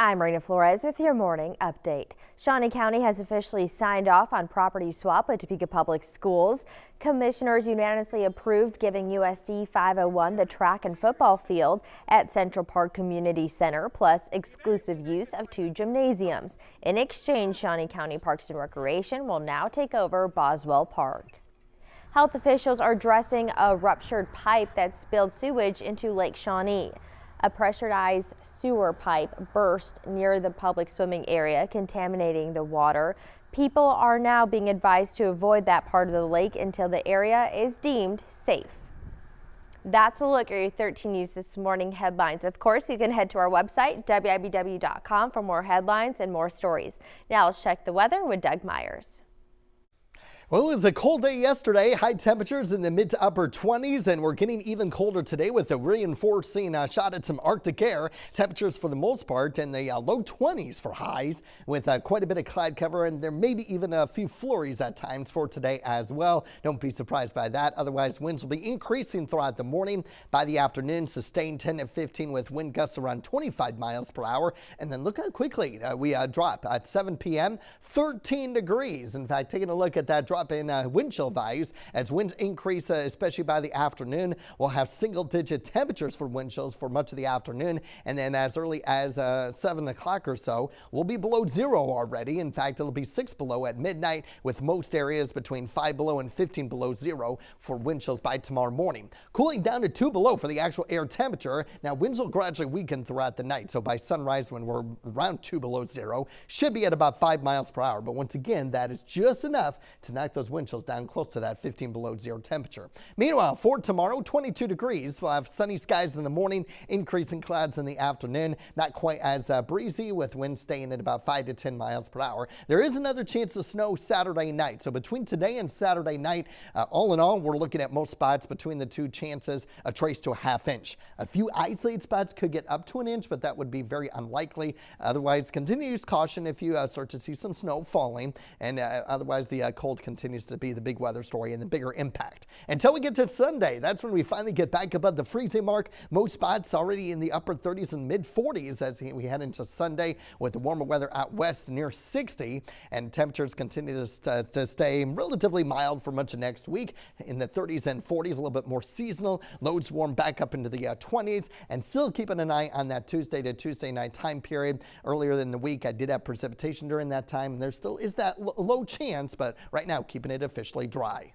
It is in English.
I'm Marina Flores with your morning update. Shawnee County has officially signed off on property swap with Topeka Public Schools. Commissioners unanimously approved giving USD 501 the track and football field at Central Park Community Center, plus exclusive use of 2 gymnasiums. In exchange, Shawnee County Parks and Recreation will now take over Boswell Park. Health officials are addressing a ruptured pipe that spilled sewage into Lake Shawnee. A pressurized sewer pipe burst near the public swimming area, contaminating the water. People are now being advised to avoid that part of the lake until the area is deemed safe. That's a look at your 13 News This Morning headlines. Of course, you can head to our website, WIBW.com, for more headlines and more stories. Now let's check the weather with Doug Myers. Well, it was a cold day yesterday. High temperatures in the mid to upper 20s, and we're getting even colder today with a reinforcing shot at some Arctic air. Temperatures for the most part in the low 20s for highs, with quite a bit of cloud cover, and there may be even a few flurries at times for today as well. Don't be surprised by that. Otherwise, winds will be increasing throughout the morning. By the afternoon, sustained 10 to 15 with wind gusts around 25 miles per hour. And then look how quickly we drop at 7 p.m. 13 degrees. In fact, taking a look at that drop in wind chill values as winds increase, especially by the afternoon. We'll have single-digit temperatures for wind chills for much of the afternoon, and then as early as 7 o'clock or so, we'll be below 0 already. In fact, it'll be 6 below at midnight, with most areas between 5 below and 15 below 0 for wind chills by tomorrow morning. Cooling down to 2 below for the actual air temperature. Now, winds will gradually weaken throughout the night, so by sunrise, when we're around 2 below 0, should be at about 5 miles per hour. But once again, that is just enough to knock those wind chills down close to that 15 below 0 temperature. Meanwhile, for tomorrow, 22 degrees. We'll have sunny skies in the morning, increasing clouds in the afternoon. Not quite as breezy, with winds staying at about 5 to 10 miles per hour. There is another chance of snow Saturday night. So between today and Saturday night, all in all, we're looking at most spots between the two chances a trace to a ½ inch. A few isolated spots could get up to an inch, but that would be very unlikely. Otherwise, continue to use caution if you start to see some snow falling. And otherwise, the cold continues to be the big weather story and the bigger impact. Until we get to Sunday, that's when we finally get back above the freezing mark. Most spots already in the upper 30s and mid 40s as we head into Sunday, with the warmer weather out west near 60, and temperatures continue to stay relatively mild for much of next week in the 30s and 40s, a little bit more seasonal. Loads warm back up into the 20s, and still keeping an eye on that Tuesday to Tuesday night time period. Earlier in the week, I did have precipitation during that time, and there still is that low chance, but right now keeping it officially dry.